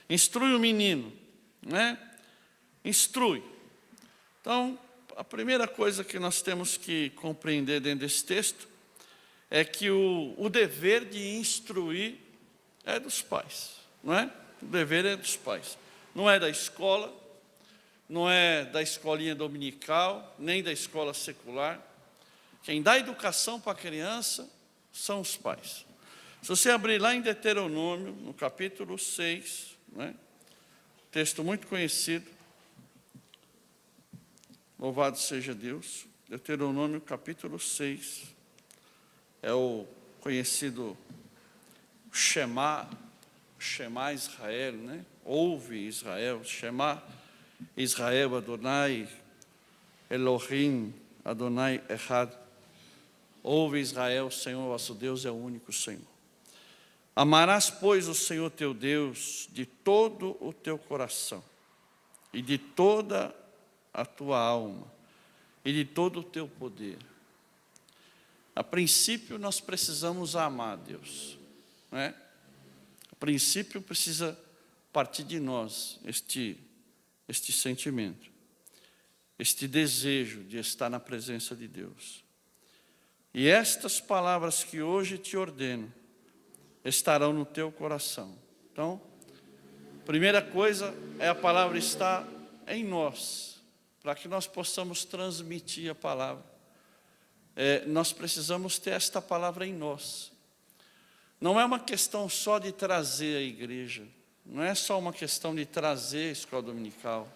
Instrui o menino, né? Instrui. Então, a primeira coisa que nós temos que compreender dentro desse texto é que o dever de instruir é dos pais, não é? O dever é dos pais. Não é da escola, não é da escolinha dominical, nem da escola secular. Quem dá educação para a criança são os pais. Se você abrir lá em Deuteronômio, no capítulo 6, né? Texto muito conhecido, louvado seja Deus, Deuteronômio capítulo 6, é o conhecido Shema Israel, né? Ouve Israel, Shema Israel, Adonai Elohim, Adonai Echad. Ouve Israel, o Senhor vosso Deus é o único Senhor. Amarás, pois, o Senhor teu Deus de todo o teu coração, e de toda a tua alma, e de todo o teu poder. A princípio, nós precisamos amar Deus, não é? A princípio, precisa partir de nós este sentimento, este desejo de estar na presença de Deus. E estas palavras que hoje te ordeno estarão no teu coração. Então, primeira coisa é a palavra estar em nós, para que nós possamos transmitir a palavra. Nós precisamos ter esta palavra em nós. Não é uma questão só de trazer a igreja, não é só uma questão de trazer a escola dominical.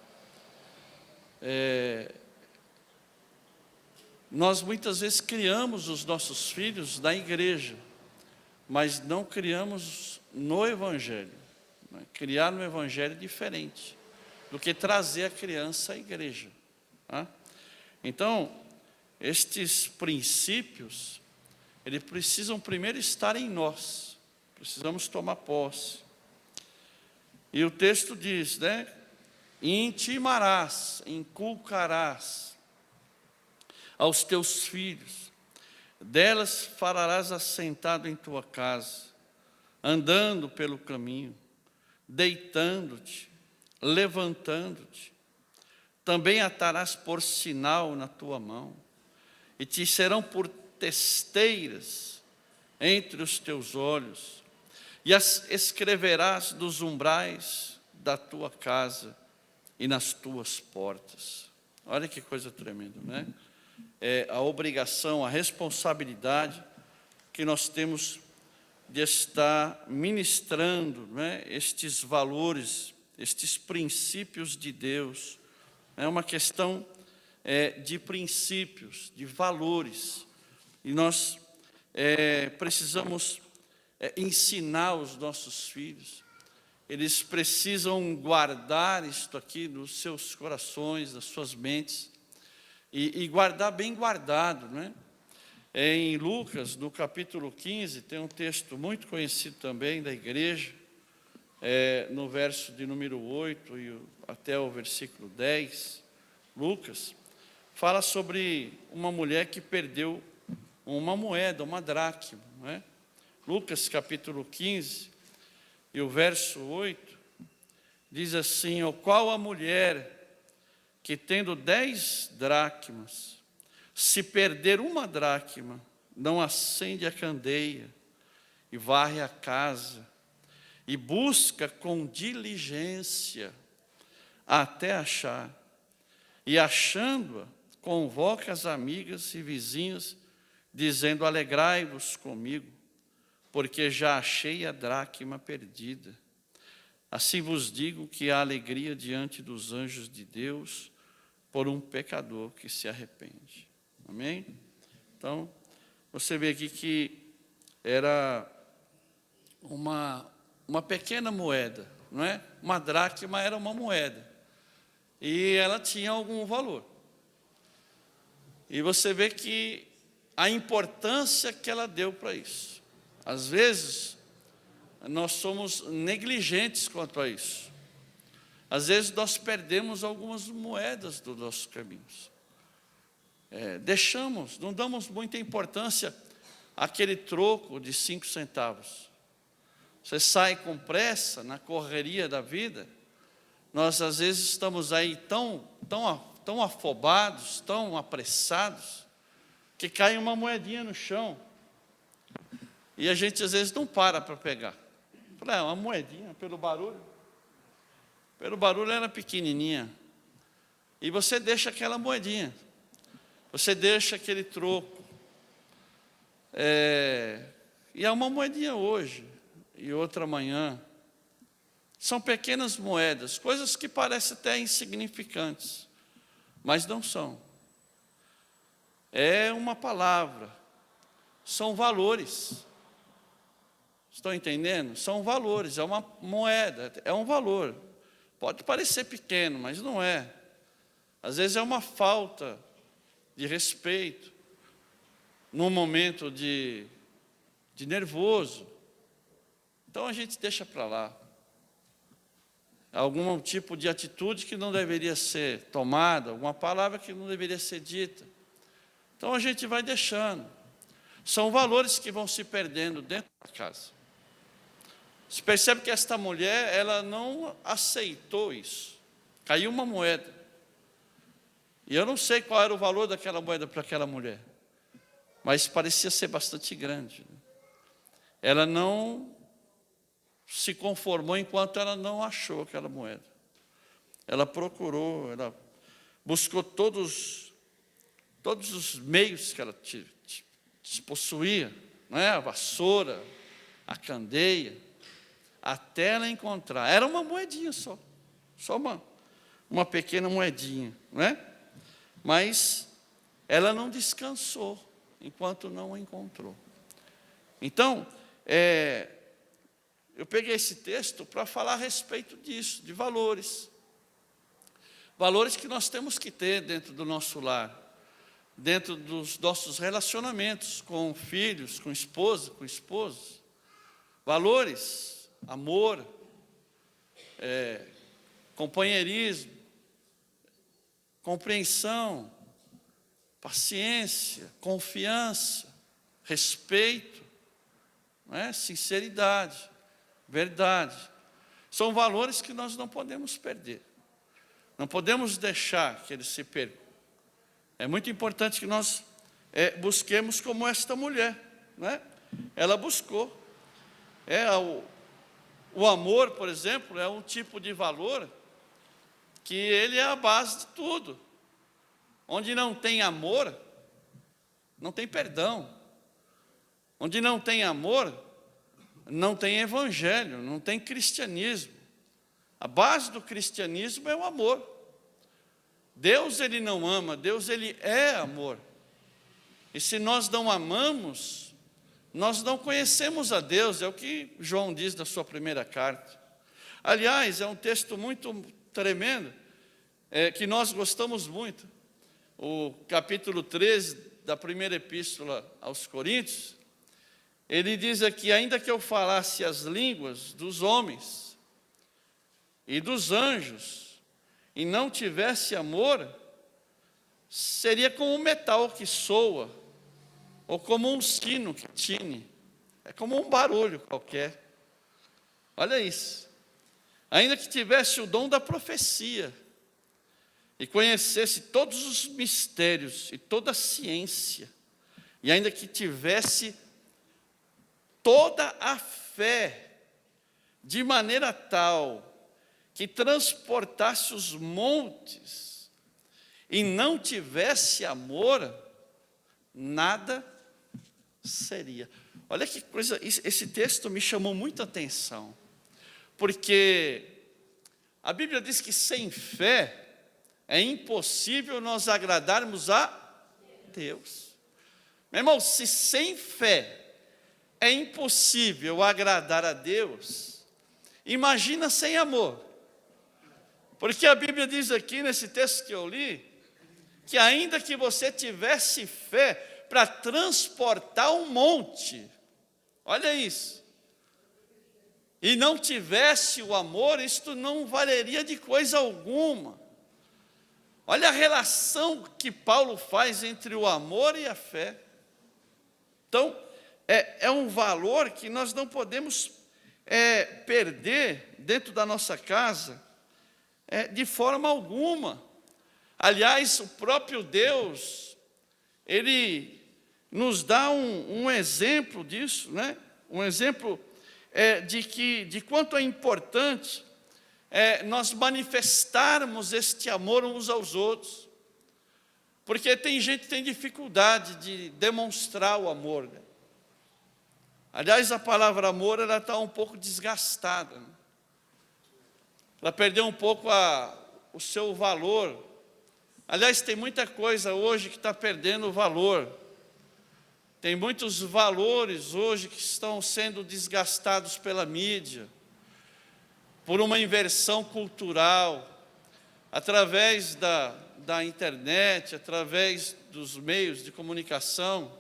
Nós muitas vezes criamos os nossos filhos na igreja, mas não criamos no Evangelho. Criar no Evangelho é diferente do que trazer a criança à igreja. Então, estes princípios, eles precisam primeiro estar em nós, precisamos tomar posse. E o texto diz, né? Intimarás, inculcarás aos teus filhos, delas falarás assentado em tua casa, andando pelo caminho, deitando-te, levantando-te. Também atarás por sinal na tua mão, e te serão por testeiras entre os teus olhos, e as escreverás dos umbrais da tua casa e nas tuas portas. Olha que coisa tremenda, né? É a obrigação, a responsabilidade que nós temos de estar ministrando, né, estes valores, estes princípios de Deus. É uma questão de princípios, de valores. E nós precisamos ensinar os nossos filhos. Eles precisam guardar isto aqui nos seus corações, nas suas mentes, e guardar bem guardado, né? Em Lucas, no capítulo 15, tem um texto muito conhecido também da igreja, no verso de número 8 e até o versículo 10, Lucas fala sobre uma mulher que perdeu uma moeda, uma dracma, né? Lucas capítulo 15 e o verso 8 diz assim: o qual a mulher que tendo 10 dracmas, se perder uma dracma, não acende a candeia e varre a casa e busca com diligência até achar, e achando-a, convoca as amigas e vizinhos, dizendo: alegrai-vos comigo, porque já achei a dracma perdida. Assim vos digo que há alegria diante dos anjos de Deus por um pecador que se arrepende. Amém? Então, você vê aqui que era uma pequena moeda, não é? Uma dracma era uma moeda, e ela tinha algum valor. E você vê que a importância que ela deu para isso. Às vezes, nós somos negligentes quanto a isso. Às vezes, nós perdemos algumas moedas dos nossos caminhos. Deixamos, não damos muita importância àquele troco de 5 centavos. Você sai com pressa na correria da vida. Nós às vezes estamos aí tão afobados, tão apressados, que cai uma moedinha no chão. E a gente às vezes não para pegar. Fala, uma moedinha, pelo barulho era pequenininha. E você deixa aquela moedinha, você deixa aquele troco. E é uma moedinha hoje, e outra amanhã. São pequenas moedas, coisas que parecem até insignificantes, mas não são. É uma palavra, são valores. Estão entendendo? São valores, é uma moeda, é um valor. Pode parecer pequeno, mas não é. Às vezes é uma falta de respeito, num momento de nervoso. Então a gente deixa para lá. Algum tipo de atitude que não deveria ser tomada, alguma palavra que não deveria ser dita. Então a gente vai deixando. São valores que vão se perdendo dentro da casa. Você percebe que esta mulher, ela não aceitou isso. Caiu uma moeda. E eu não sei qual era o valor daquela moeda para aquela mulher, mas parecia ser bastante grande. Ela não se conformou enquanto ela não achou aquela moeda. Ela procurou, ela buscou todos os meios que ela possuía, né? A vassoura, a candeia, até ela encontrar. Era uma moedinha só uma pequena moedinha, né? Mas ela não descansou enquanto não a encontrou. Então, eu peguei esse texto para falar a respeito disso, de valores. Valores que nós temos que ter dentro do nosso lar, dentro dos nossos relacionamentos com filhos, com esposa, com esposos. Valores, amor, companheirismo, compreensão, paciência, confiança, respeito, sinceridade, verdade. São valores que nós não podemos perder. Não podemos deixar que eles se percam. É muito importante que nós busquemos como esta mulher, né? Ela buscou. O amor, por exemplo, é um tipo de valor que ele é a base de tudo. Onde não tem amor, não tem perdão. Onde não tem amor, não tem evangelho, não tem cristianismo. A base do cristianismo é o amor. Deus, ele não ama, Deus, ele é amor. E se nós não amamos, nós não conhecemos a Deus, é o que João diz na sua primeira carta. Aliás, é um texto muito tremendo, que nós gostamos muito. O capítulo 13 da primeira epístola aos Coríntios, ele diz aqui: ainda que eu falasse as línguas dos homens e dos anjos, e não tivesse amor, seria como um metal que soa, ou como um sino que tine. É como um barulho qualquer. Olha isso. Ainda que tivesse o dom da profecia, e conhecesse todos os mistérios e toda a ciência, e ainda que tivesse toda a fé, de maneira tal que transportasse os montes, e não tivesse amor, nada seria. Olha que coisa, esse texto me chamou muita atenção, porque a Bíblia diz que sem fé é impossível nós agradarmos a Deus. Meu irmão, se sem fé é impossível agradar a Deus, imagina sem amor. Porque a Bíblia diz aqui, nesse texto que eu li, que ainda que você tivesse fé para transportar um monte, olha isso, e não tivesse o amor, isto não valeria de coisa alguma. Olha a relação que Paulo faz entre o amor e a fé. Então, é um valor que nós não podemos perder dentro da nossa casa, de forma alguma. Aliás, o próprio Deus, Ele nos dá um exemplo disso, né? Um exemplo de quanto é importante nós manifestarmos este amor uns aos outros. Porque tem gente que tem dificuldade de demonstrar o amor, né? Aliás, a palavra amor, ela está um pouco desgastada, né? Ela perdeu um pouco o seu valor. Aliás, tem muita coisa hoje que está perdendo o valor. Tem muitos valores hoje que estão sendo desgastados pela mídia, por uma inversão cultural, através da internet, através dos meios de comunicação.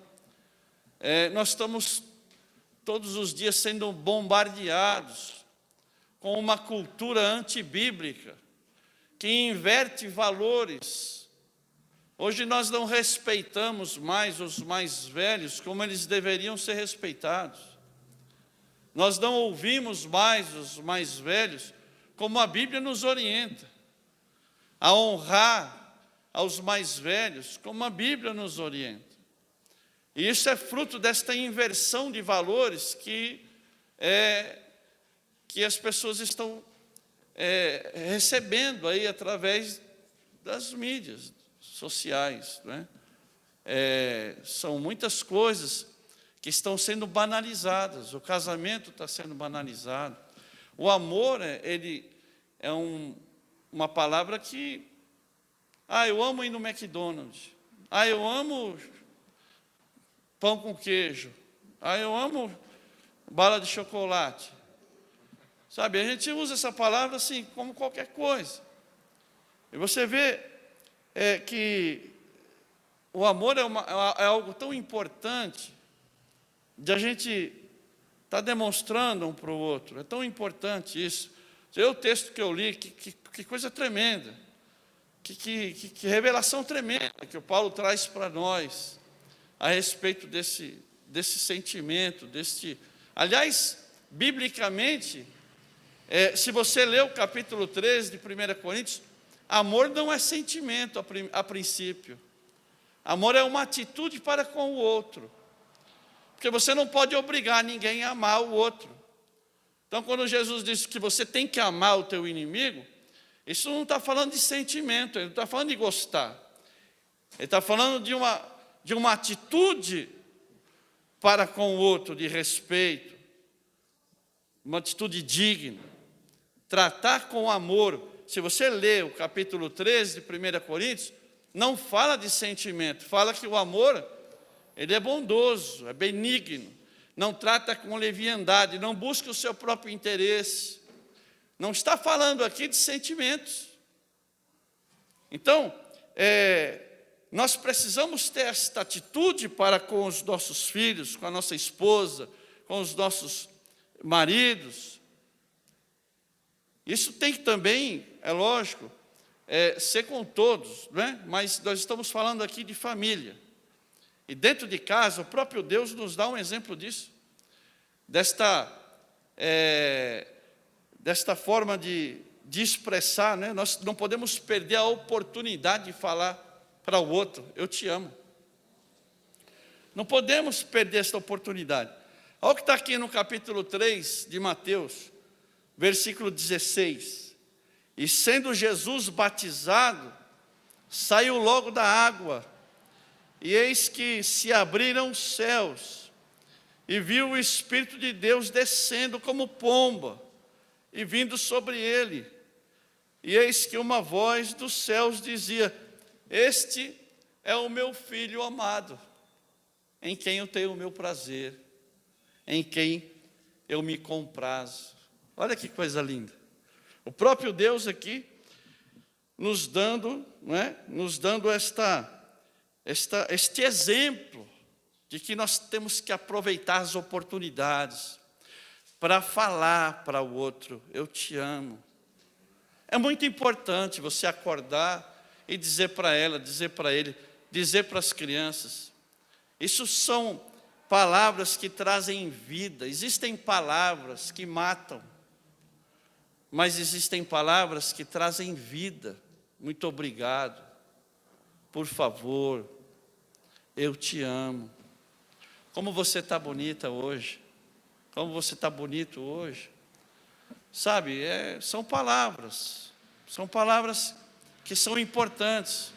Nós estamos todos os dias sendo bombardeados com uma cultura antibíblica, que inverte valores. Hoje nós não respeitamos mais os mais velhos como eles deveriam ser respeitados. Nós não ouvimos mais os mais velhos como a Bíblia nos orienta, a honrar aos mais velhos como a Bíblia nos orienta. E isso é fruto desta inversão de valores que as pessoas estão recebendo aí através das mídias sociais, né? São muitas coisas que estão sendo banalizadas. O casamento está sendo banalizado. O amor, ele é uma palavra que... eu amo ir no McDonald's. Eu amo pão com queijo. Eu amo bala de chocolate. Sabe, a gente usa essa palavra assim, como qualquer coisa. E você vê que o amor é algo tão importante de a gente estar demonstrando um para o outro. É tão importante isso. O texto que eu li, que coisa tremenda. Que revelação tremenda que o Paulo traz para nós a respeito desse sentimento, Aliás, biblicamente, se você ler o capítulo 13 de 1 Coríntios, amor não é sentimento a princípio. Amor é uma atitude para com o outro. Porque você não pode obrigar ninguém a amar o outro. Então, quando Jesus disse que você tem que amar o teu inimigo, isso não está falando de sentimento, ele não está falando de gostar. Ele está falando de uma atitude para com o outro, de respeito, uma atitude digna. Tratar com amor. Se você ler o capítulo 13 de 1 Coríntios, não fala de sentimento, fala que o amor, ele é bondoso, é benigno, não trata com leviandade, não busca o seu próprio interesse. Não está falando aqui de sentimentos. Então, nós precisamos ter esta atitude para com os nossos filhos, com a nossa esposa, com os nossos maridos. Isso tem que também, é lógico, ser com todos, né? Mas nós estamos falando aqui de família. E dentro de casa, o próprio Deus nos dá um exemplo disso. Desta forma de expressar, né? Nós não podemos perder a oportunidade de falar para o outro, eu te amo. Não podemos perder esta oportunidade. Olha o que está aqui no capítulo 3 de Mateus, versículo 16. E sendo Jesus batizado, saiu logo da água, e eis que se abriram os céus, e viu o Espírito de Deus descendo como pomba, e vindo sobre ele. E eis que uma voz dos céus dizia: este é o meu Filho amado, em quem eu tenho o meu prazer, em quem eu me comprazo. Olha que coisa linda. O próprio Deus aqui nos dando, este exemplo de que nós temos que aproveitar as oportunidades para falar para o outro: eu te amo. É muito importante você acordar e dizer para ela, dizer para ele, dizer para as crianças. Isso são palavras que trazem vida. Existem palavras que matam, mas existem palavras que trazem vida. Muito obrigado, por favor, eu te amo. Como você está bonita hoje, como você está bonito hoje. Sabe, são palavras que são importantes,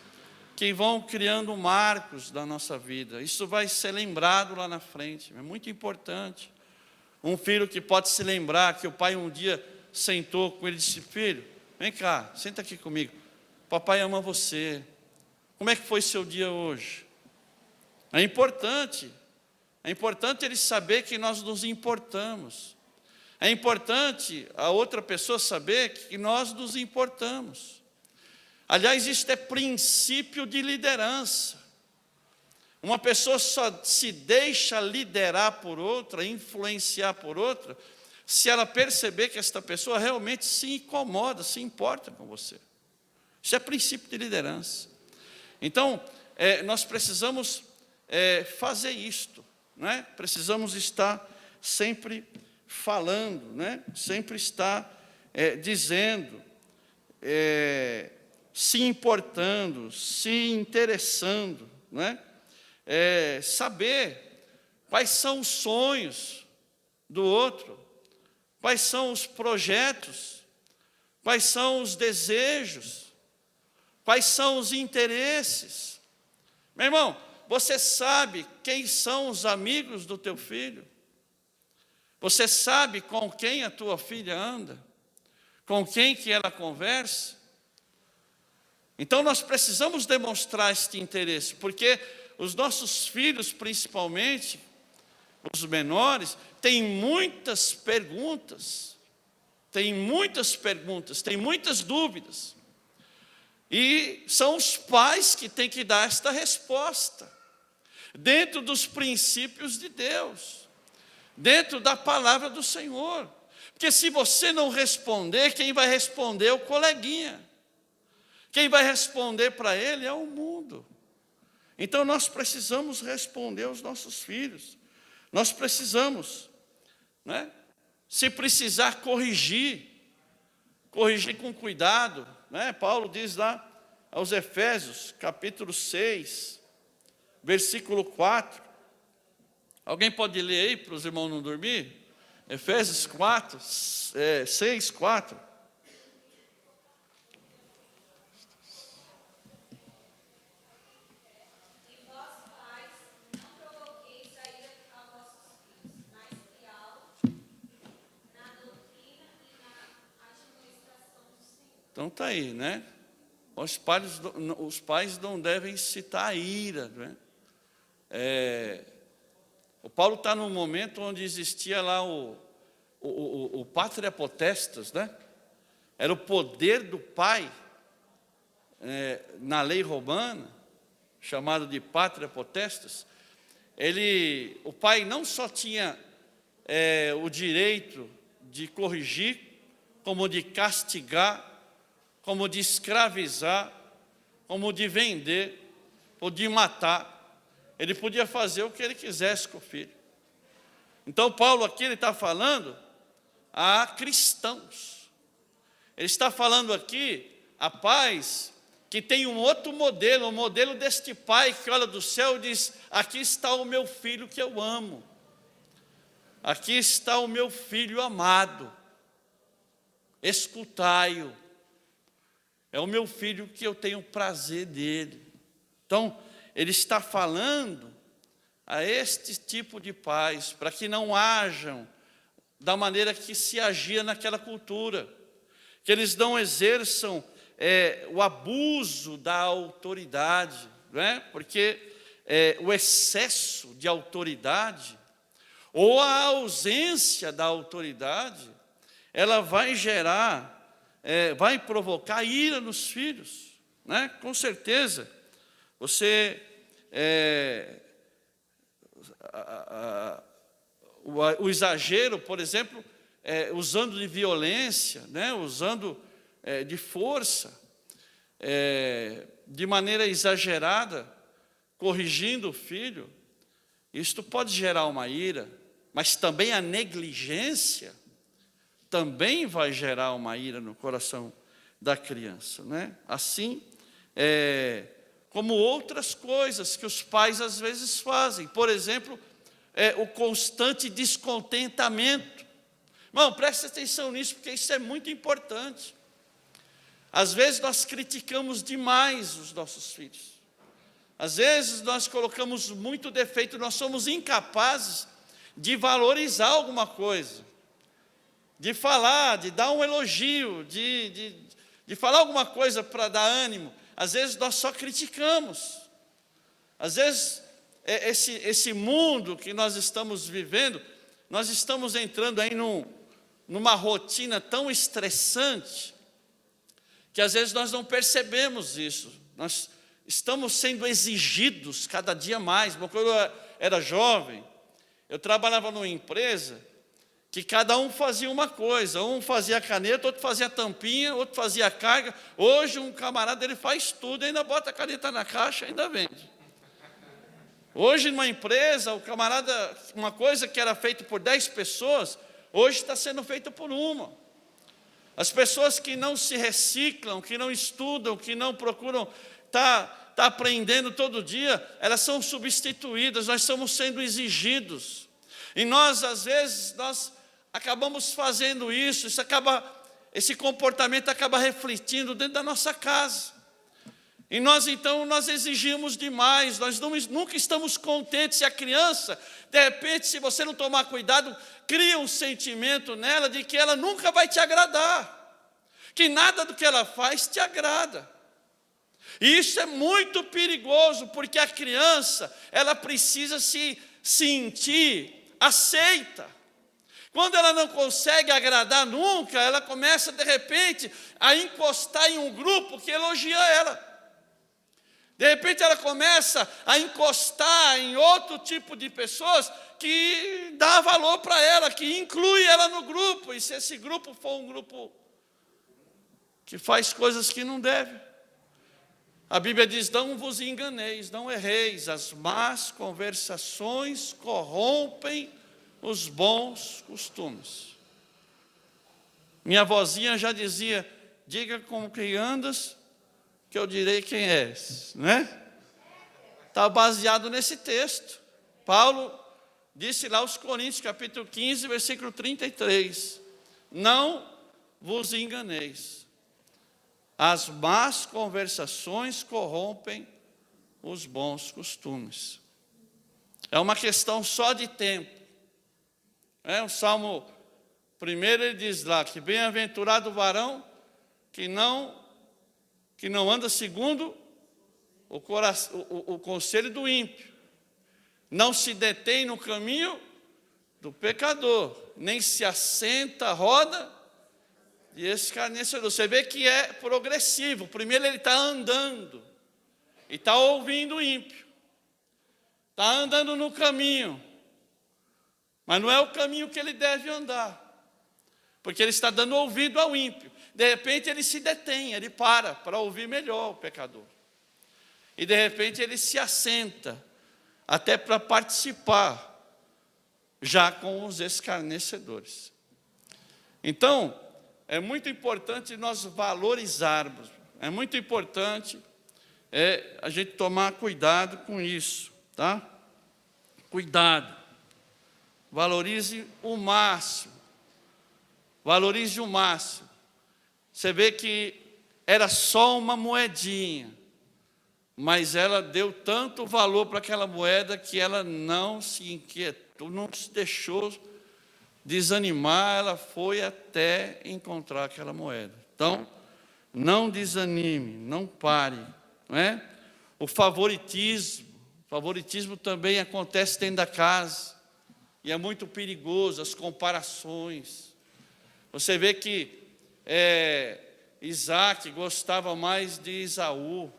que vão criando marcos da nossa vida. Isso vai ser lembrado lá na frente, é muito importante. Um filho que pode se lembrar que o pai um dia sentou com ele e disse: filho, vem cá, senta aqui comigo, papai ama você. Como é que foi seu dia hoje? É importante ele saber que nós nos importamos. É importante a outra pessoa saber que nós nos importamos. Aliás, isto é princípio de liderança. Uma pessoa só se deixa liderar por outra, influenciar por outra, se ela perceber que esta pessoa realmente se incomoda, se importa com você. Isso é princípio de liderança. Então, nós precisamos fazer isto, né? Precisamos estar sempre falando, né? Sempre estar dizendo, se importando, se interessando, né? Saber quais são os sonhos do outro, quais são os projetos, quais são os desejos, quais são os interesses. Meu irmão, você sabe quem são os amigos do teu filho? Você sabe com quem a tua filha anda? Com quem que ela conversa? Então nós precisamos demonstrar este interesse, porque os nossos filhos, principalmente, os menores, têm muitas perguntas, têm muitas dúvidas. E são os pais que têm que dar esta resposta, dentro dos princípios de Deus, dentro da palavra do Senhor. Porque se você não responder, quem vai responder é o coleguinha. Quem vai responder para ele é o mundo. Então nós precisamos responder aos nossos filhos. Nós precisamos, né? Se precisar corrigir com cuidado, né? Paulo diz lá aos Efésios, capítulo 6, versículo 4. Alguém pode ler aí para os irmãos não dormir? Efésios 6, 4. Então está aí, né? Os pais não devem citar a ira, né? O Paulo está num momento onde existia lá o pátria potestas, né? Era o poder do pai, na lei romana, chamado de pátria potestas. O pai não só tinha o direito de corrigir, como de castigar, como de escravizar, como de vender, ou de matar. Ele podia fazer o que ele quisesse com o filho. Então Paulo aqui ele está falando a cristãos. Ele está falando aqui a pais que tem um outro modelo, o modelo deste pai que olha do céu e diz: aqui está o meu filho que eu amo. Aqui está o meu filho amado. Escutai-o. É o meu filho que eu tenho prazer dele. Então, ele está falando a este tipo de pais, para que não hajam da maneira que se agia naquela cultura, que eles não exerçam o abuso da autoridade, né? Porque o excesso de autoridade, ou a ausência da autoridade, ela vai gerar, vai provocar ira nos filhos, né? Com certeza. Você, o exagero, por exemplo, usando de violência, né? Usando de força, de maneira exagerada, corrigindo o filho, Isto pode gerar uma ira, mas também a negligência também vai gerar uma ira no coração da criança, né? Assim, como outras coisas que os pais às vezes fazem. Por exemplo, o constante descontentamento. Irmão, preste atenção nisso, porque isso é muito importante. Às vezes nós criticamos demais os nossos filhos. Às vezes nós colocamos muito defeito, nós somos incapazes de valorizar alguma coisa, de falar, de dar um elogio, de falar alguma coisa para dar ânimo. Às vezes nós só criticamos. Às vezes esse mundo que nós estamos vivendo, nós estamos entrando aí numa rotina tão estressante, que às vezes nós não percebemos isso. Nós estamos sendo exigidos cada dia mais. Quando eu era jovem, eu trabalhava numa empresa que cada um fazia uma coisa. Um fazia a caneta, outro fazia a tampinha, outro fazia a carga. Hoje um camarada, ele faz tudo, ainda bota a caneta na caixa, ainda vende. Hoje numa empresa, o camarada, uma coisa que era feita por 10 pessoas, hoje está sendo feita por uma. As pessoas que não se reciclam, que não estudam, que não procuram estar aprendendo todo dia, elas são substituídas, nós estamos sendo exigidos. E nós, às vezes, nós acabamos fazendo isso, esse comportamento acaba refletindo dentro da nossa casa. E nós, então, nós exigimos demais, nós nunca estamos contentes. Se a criança, de repente, se você não tomar cuidado, cria um sentimento nela de que ela nunca vai te agradar, que nada do que ela faz te agrada. E isso é muito perigoso, porque a criança, ela precisa se sentir aceita. Quando ela não consegue agradar nunca, ela começa, de repente, a encostar em um grupo que elogia ela. De repente ela começa a encostar em outro tipo de pessoas que dá valor para ela, que inclui ela no grupo. E se esse grupo for um grupo que faz coisas que não deve, a Bíblia diz: não vos enganeis, não erreis, as más conversações corrompem os bons costumes. Minha vozinha já dizia: diga como que andas, que eu direi quem és, né? Está baseado nesse texto. Paulo disse lá aos Coríntios, capítulo 15, versículo 33, não vos enganeis, as más conversações corrompem os bons costumes. É uma questão só de tempo. O Salmo 1, ele diz lá que bem-aventurado o varão que não anda segundo o conselho do ímpio, não se detém no caminho do pecador, nem se assenta à roda de escarnecedor. Você vê que é progressivo. Primeiro ele está andando e está ouvindo o ímpio, está andando no caminho, mas não é o caminho que ele deve andar, porque ele está dando ouvido ao ímpio. De repente ele se detém, ele para ouvir melhor o pecador. E de repente ele se assenta, até para participar, já com os escarnecedores. Então, é muito importante nós valorizarmos, é muito importante a gente tomar cuidado com isso, tá? Cuidado, valorize o máximo, valorize o máximo. Você vê que era só uma moedinha, mas ela deu tanto valor para aquela moeda que ela não se inquietou, não se deixou desanimar, ela foi até encontrar aquela moeda. Então, não desanime, não pare, não é? O favoritismo também acontece dentro da casa, e é muito perigoso, as comparações. Você vê que Isaac gostava mais de Esaú,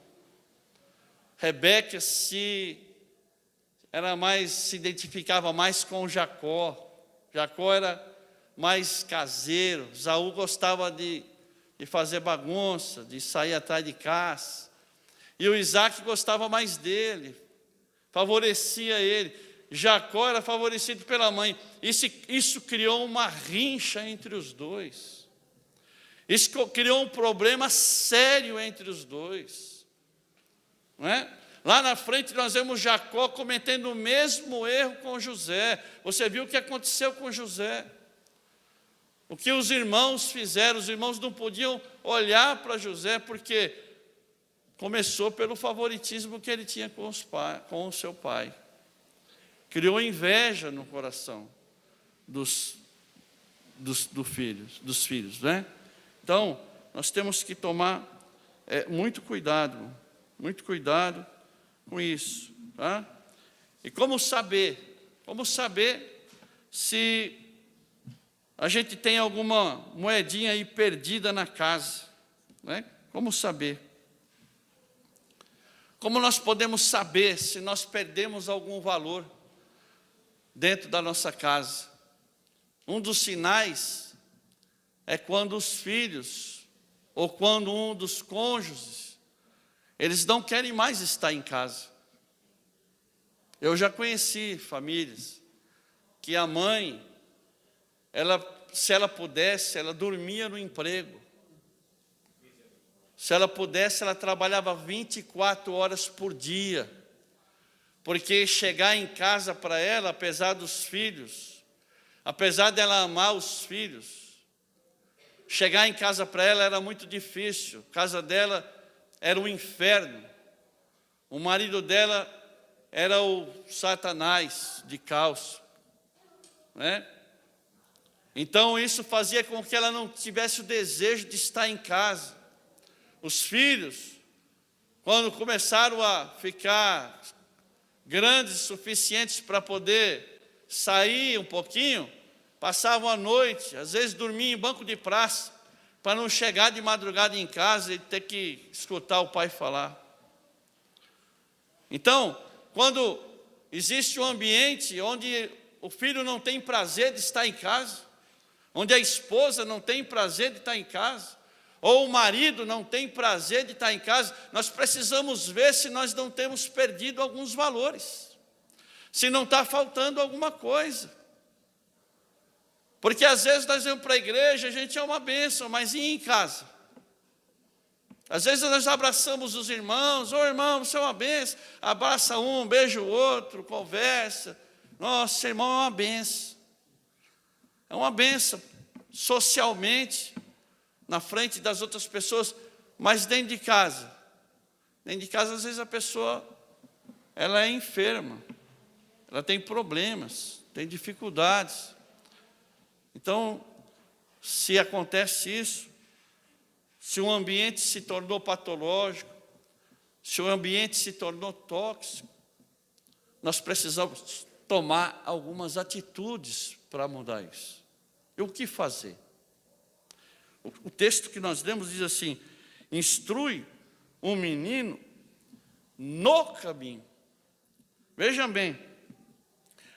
Rebeca se identificava mais com Jacó. Jacó era mais caseiro, Esaú gostava de fazer bagunça, de sair atrás de caça. E o Isaac gostava mais dele, favorecia ele. Jacó era favorecido pela mãe. Isso criou uma rincha entre os dois. Isso criou um problema sério entre os dois. Não é? Lá na frente nós vemos Jacó cometendo o mesmo erro com José. Você viu o que aconteceu com José? O que os irmãos fizeram? Os irmãos não podiam olhar para José, porque começou pelo favoritismo que ele tinha com o seu pai. Criou inveja no coração dos filhos, né? Então, nós temos que tomar muito cuidado com isso, tá? E como saber se a gente tem alguma moedinha aí perdida na casa, né? Como saber? Como nós podemos saber se nós perdemos algum valor dentro da nossa casa? Um dos sinais é quando os filhos, ou quando um dos cônjuges, eles não querem mais estar em casa. Eu já conheci famílias que a mãe, se ela pudesse, ela dormia no emprego. Se ela pudesse, ela trabalhava 24 horas por dia. Porque chegar em casa para ela, apesar dos filhos, apesar dela amar os filhos, chegar em casa para ela era muito difícil. A casa dela era um inferno. O marido dela era o Satanás de calça, né? Então isso fazia com que ela não tivesse o desejo de estar em casa. Os filhos, quando começaram a ficar grandes o suficientes para poder sair um pouquinho, passavam a noite, às vezes dormiam em banco de praça, para não chegar de madrugada em casa e ter que escutar o pai falar. Então, quando existe um ambiente onde o filho não tem prazer de estar em casa, onde a esposa não tem prazer de estar em casa, ou o marido não tem prazer de estar em casa, nós precisamos ver se nós não temos perdido alguns valores, se não está faltando alguma coisa. Porque às vezes nós vamos para a igreja, a gente é uma bênção, mas e em casa? Às vezes nós abraçamos os irmãos, irmão, você é uma bênção, abraça um, beija o outro, conversa. Nossa, irmão é uma bênção. É uma bênção socialmente, na frente das outras pessoas, mas dentro de casa. Dentro de casa, às vezes, a pessoa, ela é enferma, ela tem problemas, tem dificuldades. Então, se acontece isso, se o ambiente se tornou patológico, se o ambiente se tornou tóxico, nós precisamos tomar algumas atitudes para mudar isso. E o que fazer? O texto que nós lemos diz assim: instrui um menino no caminho. Vejam bem,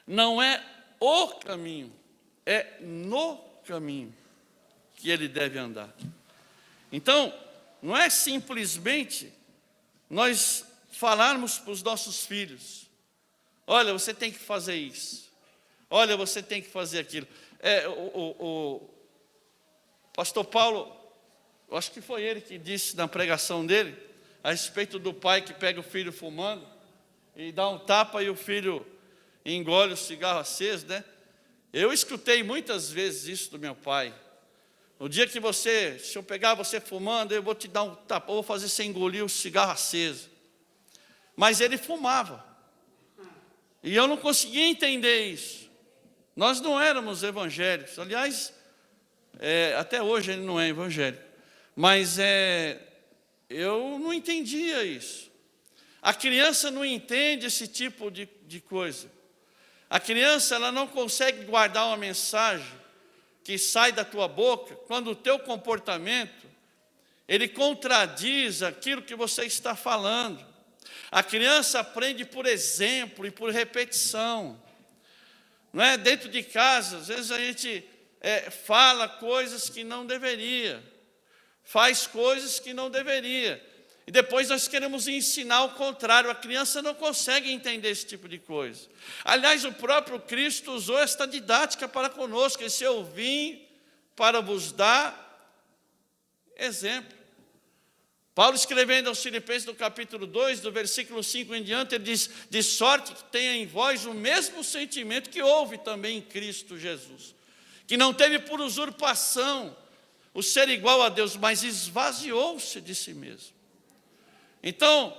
não é o caminho, é no caminho que ele deve andar. Então, não é simplesmente nós falarmos para os nossos filhos: olha, você tem que fazer isso, olha, você tem que fazer aquilo. O pastor Paulo, eu acho que foi ele que disse na pregação dele, a respeito do pai que pega o filho fumando e dá um tapa e o filho engole o cigarro aceso, né? Eu escutei muitas vezes isso do meu pai. No dia que se eu pegar você fumando, eu vou te dar um tapa, eu vou fazer você engolir o cigarro aceso. Mas ele fumava. E eu não conseguia entender isso. Nós não éramos evangélicos. Aliás, até hoje ele não é evangélico. Mas eu não entendia isso. A criança não entende esse tipo de coisa. A criança, ela não consegue guardar uma mensagem que sai da tua boca quando o teu comportamento, ele contradiz aquilo que você está falando. A criança aprende por exemplo e por repetição. Não é? Dentro de casa, às vezes a gente fala coisas que não deveria, faz coisas que não deveria. E depois nós queremos ensinar o contrário. A criança não consegue entender esse tipo de coisa. Aliás, o próprio Cristo usou esta didática para conosco. Ele disse: eu vim para vos dar exemplo. Paulo, escrevendo aos Filipenses, no capítulo 2, do versículo 5 em diante, ele diz: de sorte que tenha em vós o mesmo sentimento que houve também em Cristo Jesus, que não teve por usurpação o ser igual a Deus, mas esvaziou-se de si mesmo. Então,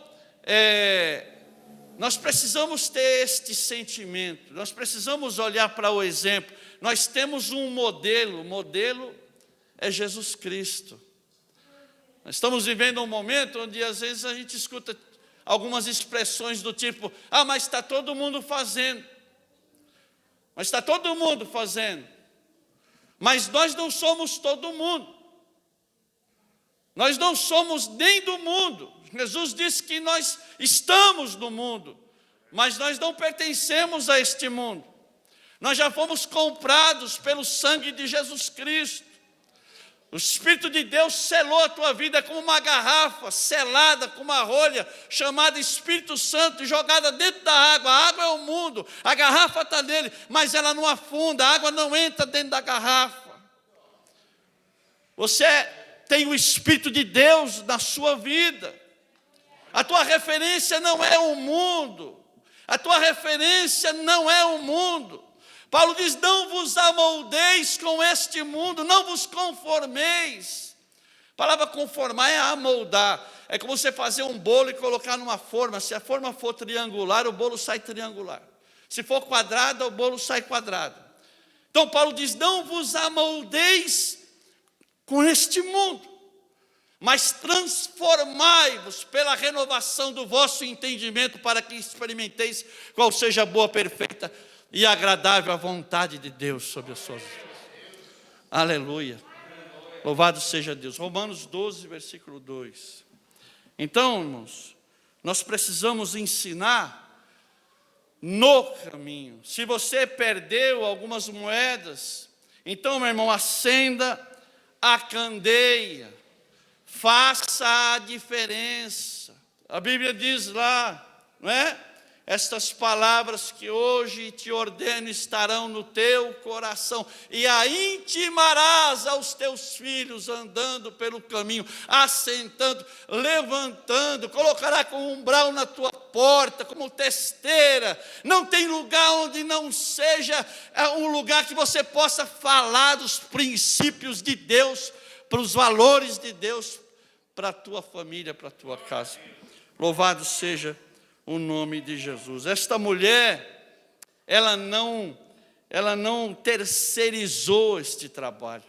nós precisamos ter este sentimento, nós precisamos olhar para o exemplo. Nós temos um modelo, o modelo é Jesus Cristo. Nós estamos vivendo um momento onde às vezes a gente escuta algumas expressões do tipo: ah, mas está todo mundo fazendo. Mas está todo mundo fazendo. Mas nós não somos todo mundo. Nós não somos nem do mundo. Jesus disse que nós estamos no mundo, mas nós não pertencemos a este mundo. Nós já fomos comprados pelo sangue de Jesus Cristo. O Espírito de Deus selou a tua vida como uma garrafa selada com uma rolha chamada Espírito Santo, jogada dentro da água. A água é o mundo, a garrafa está nele, mas ela não afunda, a água não entra dentro da garrafa. Você tem o Espírito de Deus na sua vida. A tua referência não é o mundo, a tua referência não é o mundo. Paulo diz: não vos amoldeis com este mundo, não vos conformeis. A palavra conformar é amoldar. É como você fazer um bolo e colocar numa forma. Se a forma for triangular, o bolo sai triangular. Se for quadrada, o bolo sai quadrado. Então Paulo diz: não vos amoldeis com este mundo, mas transformai-vos pela renovação do vosso entendimento, para que experimenteis qual seja a boa, perfeita e agradável a vontade de Deus sobre as suas vidas. Aleluia. Louvado seja Deus. Romanos 12, versículo 2. Então, irmãos, nós precisamos ensinar no caminho. Se você perdeu algumas moedas, então, meu irmão, acenda a candeia. Faça a diferença. A Bíblia diz lá, não é? Estas palavras que hoje te ordeno estarão no teu coração, e a intimarás aos teus filhos, andando pelo caminho, assentando, levantando, colocará como umbral na tua porta, como testeira. Não tem lugar onde não seja um lugar que você possa falar dos princípios de Deus, para os valores de Deus, para a tua família, para a tua casa. Louvado seja o nome de Jesus. Esta mulher, ela não terceirizou este trabalho.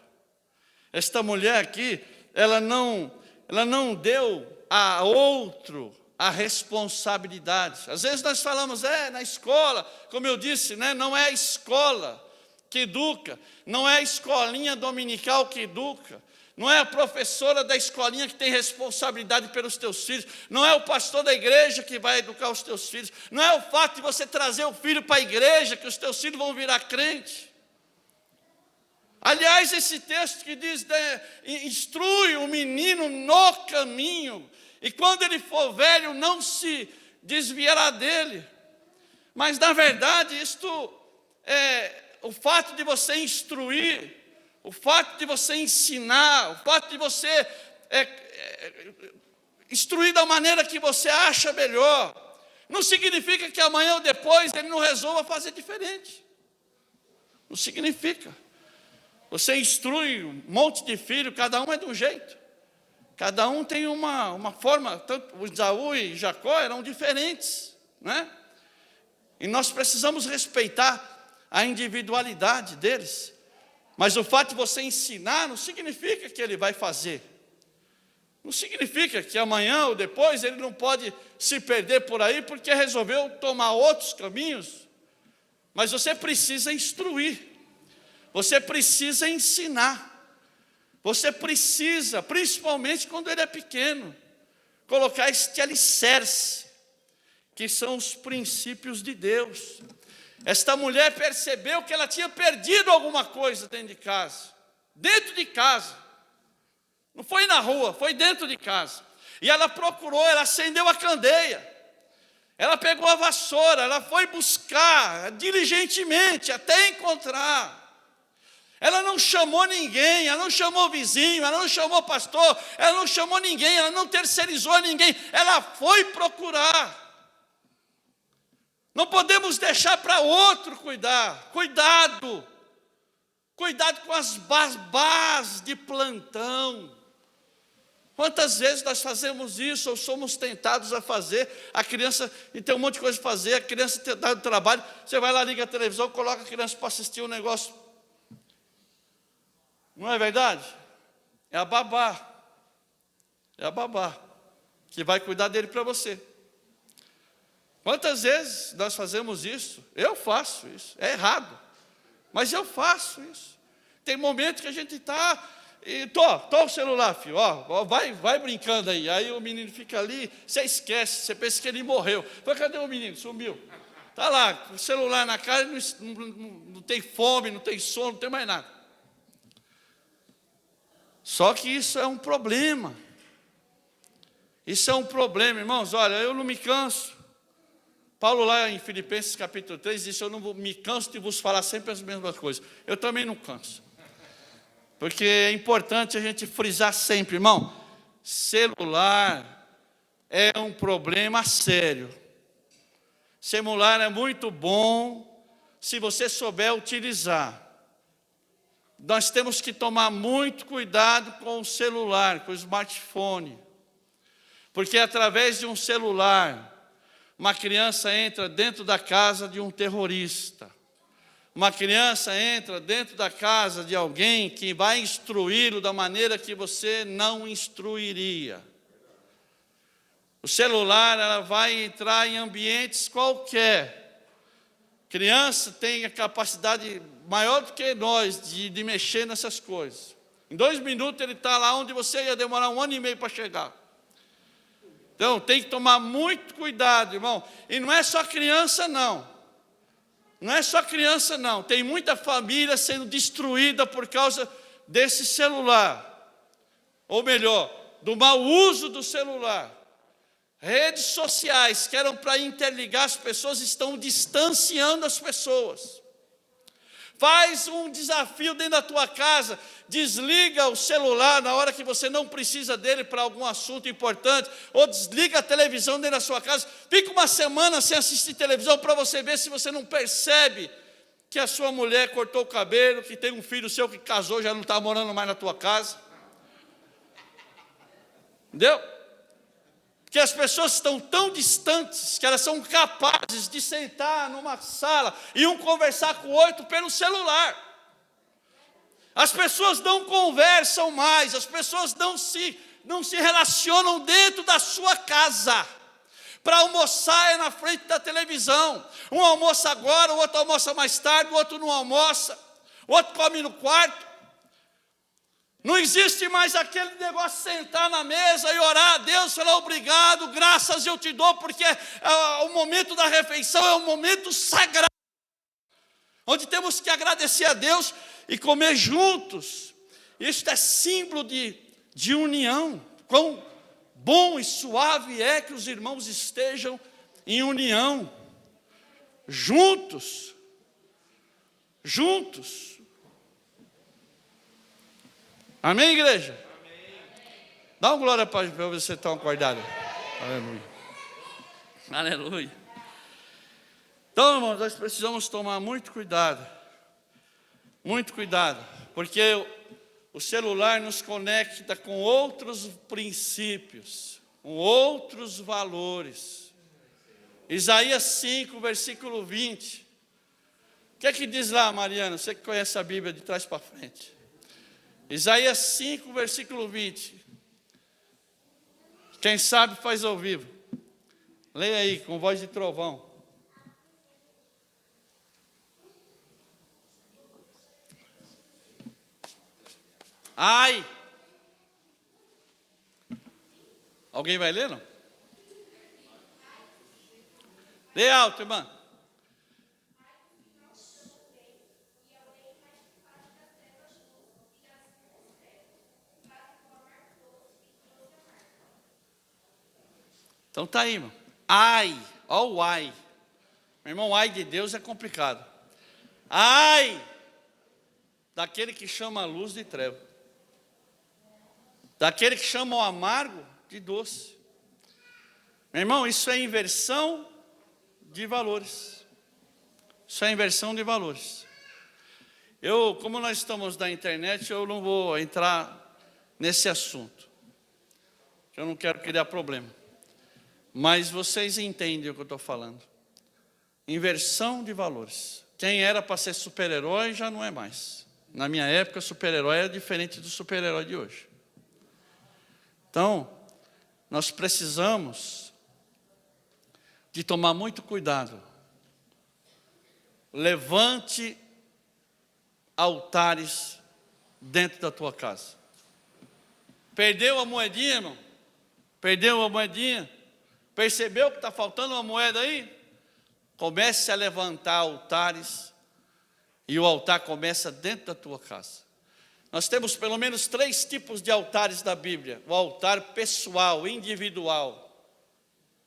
Esta mulher aqui, ela não deu a outro a responsabilidade. Às vezes nós falamos, na escola, como eu disse, né, não é a escola que educa, não é a escolinha dominical que educa, não é a professora da escolinha que tem responsabilidade pelos teus filhos, não é o pastor da igreja que vai educar os teus filhos, não é o fato de você trazer o filho para a igreja que os teus filhos vão virar crente. Aliás, esse texto que diz, instrui o menino no caminho, e quando ele for velho não se desviará dele. Mas na verdade o fato de você instruir, o fato de você ensinar, o fato de você instruir da maneira que você acha melhor, não significa que amanhã ou depois ele não resolva fazer diferente. Não significa. Você instrui um monte de filho, cada um é de um jeito. Cada um tem uma forma, tanto o Esaú e Jacó eram diferentes, né? E nós precisamos respeitar a individualidade deles. Mas o fato de você ensinar não significa que ele vai fazer. Não significa que amanhã ou depois ele não pode se perder por aí porque resolveu tomar outros caminhos. Mas você precisa instruir. Você precisa ensinar. Você precisa, principalmente quando ele é pequeno, colocar este alicerce, que são os princípios de Deus. Esta mulher percebeu que ela tinha perdido alguma coisa dentro de casa. Dentro de casa. Não foi na rua, foi dentro de casa. E ela procurou, ela acendeu a candeia. Ela pegou a vassoura, ela foi buscar diligentemente até encontrar. Ela não chamou ninguém, ela não chamou o vizinho, ela não chamou o pastor, ela não chamou ninguém, ela não terceirizou ninguém, ela foi procurar. Não podemos deixar para outro cuidar. Cuidado com as babás de plantão. Quantas vezes nós fazemos isso, ou somos tentados a fazer, a criança, e tem um monte de coisa para fazer, a criança está no trabalho, você vai lá, liga a televisão, coloca a criança para assistir um negócio. Não é verdade? É a babá que vai cuidar dele para você. Quantas vezes nós fazemos isso? Eu faço isso, é errado, mas eu faço isso. Tem momentos que a gente está... Tô o celular, filho, vai brincando aí o menino fica ali, você esquece, você pensa que ele morreu. Cadê o menino? Sumiu. Está lá, com o celular na cara, não tem fome, não tem sono, não tem mais nada. Só que isso é um problema. Isso é um problema, irmãos. Olha, eu não me canso. Paulo lá em Filipenses capítulo 3 disse, eu não me canso de vos falar sempre as mesmas coisas. Eu também não canso. Porque é importante a gente frisar sempre, irmão, celular é um problema sério. Celular é muito bom se você souber utilizar. Nós temos que tomar muito cuidado com o celular, com o smartphone. Porque através de um celular, uma criança entra dentro da casa de um terrorista. Uma criança entra dentro da casa de alguém que vai instruí-lo da maneira que você não instruiria. O celular, ela vai entrar em ambientes qualquer. Criança tem a capacidade maior do que nós de mexer nessas coisas. Em 2 minutos ele está lá onde você ia demorar 1 ano e meio para chegar. Então tem que tomar muito cuidado, irmão. E não é só criança, não. Não é só criança, não. Tem muita família sendo destruída por causa desse celular. Ou melhor, do mau uso do celular. Redes sociais que eram para interligar as pessoas estão distanciando as pessoas. Faz um desafio dentro da tua casa, desliga o celular na hora que você não precisa dele para algum assunto importante, ou desliga a televisão dentro da sua casa, fica 1 semana sem assistir televisão para você ver se você não percebe que a sua mulher cortou o cabelo, que tem um filho seu que casou, já não está morando mais na tua casa. Entendeu? Porque as pessoas estão tão distantes que elas são capazes de sentar numa sala e um conversar com o outro pelo celular. As pessoas não conversam mais, as pessoas não se relacionam dentro da sua casa. Para almoçar é na frente da televisão. Um almoça agora, o outro almoça mais tarde, o outro não almoça, o outro come no quarto. Não existe mais aquele negócio de sentar na mesa e orar a Deus, falar obrigado, graças eu te dou, porque o momento da refeição é um momento sagrado, onde temos que agradecer a Deus e comer juntos. Isso é símbolo de união. Quão bom e suave é que os irmãos estejam em união, juntos. Amém, igreja? Amém. Dá uma glória para você estar acordado. Aleluia. Então, irmãos, nós precisamos tomar muito cuidado, porque o celular nos conecta com outros princípios, com outros valores. Isaías 5, versículo 20. O que é que diz lá, Mariana? Você que conhece a Bíblia de trás para frente. Isaías 5, versículo 20. Quem sabe faz ao vivo. Leia aí, com voz de trovão. Ai! Alguém vai ler, não? Lê alto, irmã. Então tá aí, irmão. Ai, ó o ai. Meu irmão, ai de Deus é complicado. Ai daquele que chama a luz de treva. Daquele que chama o amargo de doce. Meu irmão, isso é inversão de valores. Isso é inversão de valores. Como nós estamos na internet, eu não vou entrar nesse assunto. Eu não quero criar problema. Mas vocês entendem o que eu estou falando. Inversão de valores. Quem era para ser super-herói já não é mais. Na minha época, super-herói era diferente do super-herói de hoje. Então, nós precisamos de tomar muito cuidado. Levante altares dentro da tua casa. Perdeu a moedinha, irmão? Perdeu a moedinha? Percebeu que está faltando uma moeda aí? Comece a levantar altares, e o altar começa dentro da tua casa. Nós temos pelo menos 3 tipos de altares da Bíblia. O altar pessoal, individual.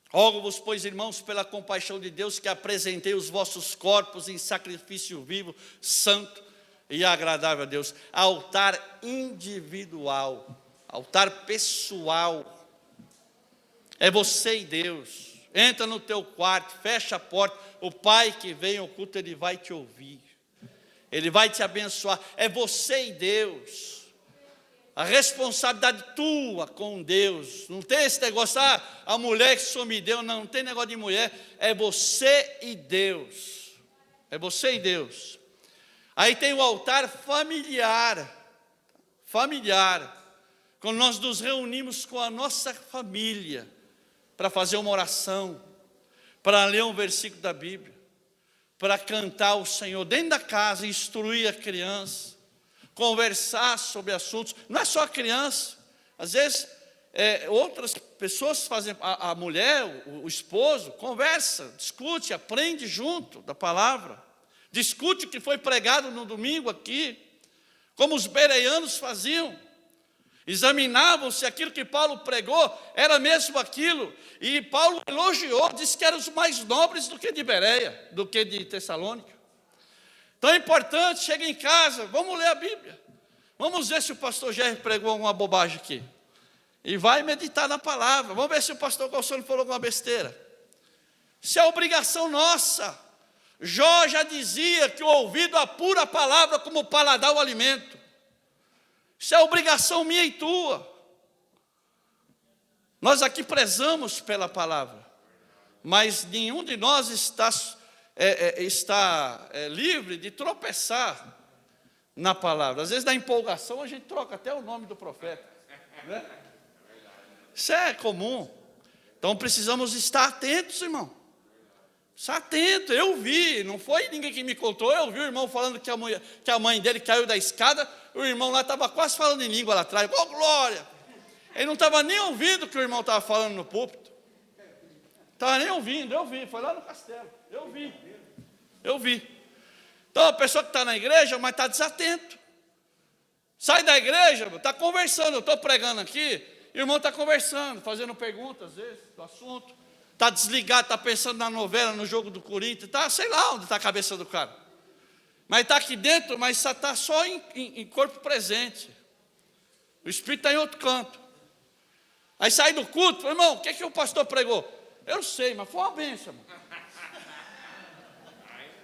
Rogo-vos, pois, irmãos, pela compaixão de Deus, que apresentei os vossos corpos em sacrifício vivo, santo e agradável a Deus. Altar individual, altar pessoal. É você e Deus. Entra no teu quarto, fecha a porta. O pai que vem ao culto, ele vai te ouvir. Ele vai te abençoar. É você e Deus. A responsabilidade tua com Deus. Não tem esse negócio, a mulher que só me deu. Não tem negócio de mulher. É você e Deus. É você e Deus. Aí tem o altar familiar. Familiar. Quando nós nos reunimos com a nossa família para fazer uma oração, para ler um versículo da Bíblia, para cantar ao Senhor dentro da casa, instruir a criança, conversar sobre assuntos. Não é só a criança, às vezes outras pessoas fazem, a mulher, o esposo, conversa, discute, aprende junto da palavra, discute o que foi pregado no domingo aqui, como os bereanos faziam. Examinavam se aquilo que Paulo pregou era mesmo aquilo. E Paulo elogiou, disse que eram os mais nobres do que de Bereia, do que de Tessalônica. Então é importante, chega em casa, vamos ler a Bíblia. Vamos ver se o pastor Jerry pregou alguma bobagem aqui. E vai meditar na palavra. Vamos ver se o pastor Calçone falou alguma besteira. Isso é obrigação nossa. Jó já dizia que o ouvido apura a palavra como o paladar o alimento. Isso é obrigação minha e tua. Nós aqui prezamos pela palavra, mas nenhum de nós está livre de tropeçar na palavra. Às vezes, na empolgação, a gente troca até o nome do profeta. Né? Isso é comum. Então, precisamos estar atentos, irmão. Estar atento. Eu vi, não foi ninguém que me contou. Eu vi o irmão falando que a mãe dele caiu da escada. O irmão lá estava quase falando em língua lá atrás. Oh, glória! Ele não estava nem ouvindo o que o irmão estava falando no púlpito. Estava nem ouvindo, eu vi. Foi lá no castelo. Eu vi. Então, a pessoa que está na igreja, mas está desatento. Sai da igreja, está conversando. Eu estou pregando aqui, e o irmão está conversando, fazendo perguntas, às vezes, do assunto. Está desligado, está pensando na novela, no jogo do Corinthians. Está, sei lá onde está a cabeça do cara. Mas está aqui dentro, mas está só em corpo presente. O Espírito está em outro canto. Aí sai do culto, irmão, o que o pastor pregou? Eu não sei, mas foi uma bênção, irmão.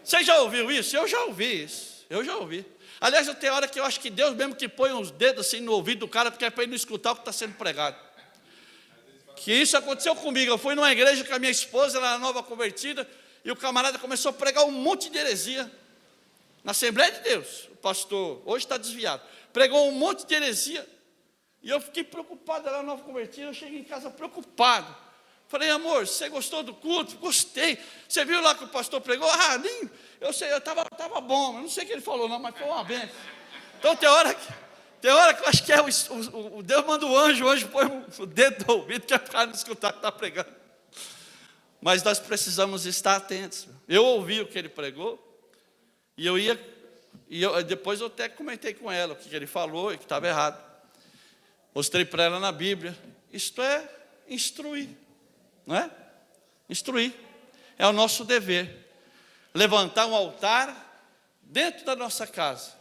Você já ouviu isso? Eu já ouvi isso. Aliás, tem hora que eu acho que Deus mesmo que põe os dedos assim no ouvido do cara, porque é para ele não escutar o que está sendo pregado. Que isso aconteceu comigo. Eu fui numa igreja com a minha esposa, ela era nova convertida, e o camarada começou a pregar um monte de heresia. Na Assembleia de Deus, o pastor, hoje está desviado, pregou um monte de heresia, e eu fiquei preocupado, ela era nova convertida, eu cheguei em casa preocupado. Falei, amor, você gostou do culto? Gostei. Você viu lá que o pastor pregou? Nem, eu sei, eu estava bom, eu não sei o que ele falou não, mas foi uma benção. Então tem hora que eu acho que o Deus manda o anjo põe o dedo do ouvido, que é para não escutar o que está pregando. Mas nós precisamos estar atentos. Eu ouvi o que ele pregou, depois eu até comentei com ela o que ele falou e que estava errado. Mostrei para ela na Bíblia. Isto é instruir. não é? Instruir. É o nosso dever. Levantar um altar dentro da nossa casa.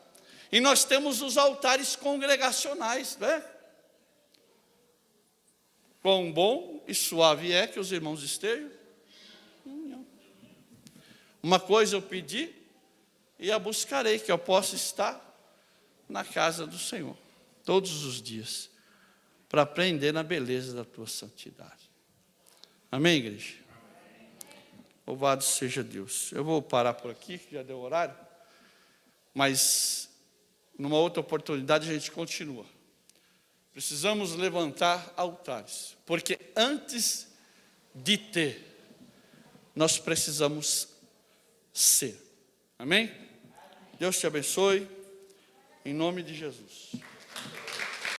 E nós temos os altares congregacionais, não é? Quão bom e suave é que os irmãos estejam. Uma coisa eu pedi e a buscarei, que eu possa estar na casa do Senhor, todos os dias, para aprender na beleza da tua santidade. Amém, igreja? Louvado seja Deus. Eu vou parar por aqui, que já deu horário, mas numa outra oportunidade a gente continua. Precisamos levantar altares, porque antes de ter, nós precisamos ser. Amém? Deus te abençoe, em nome de Jesus.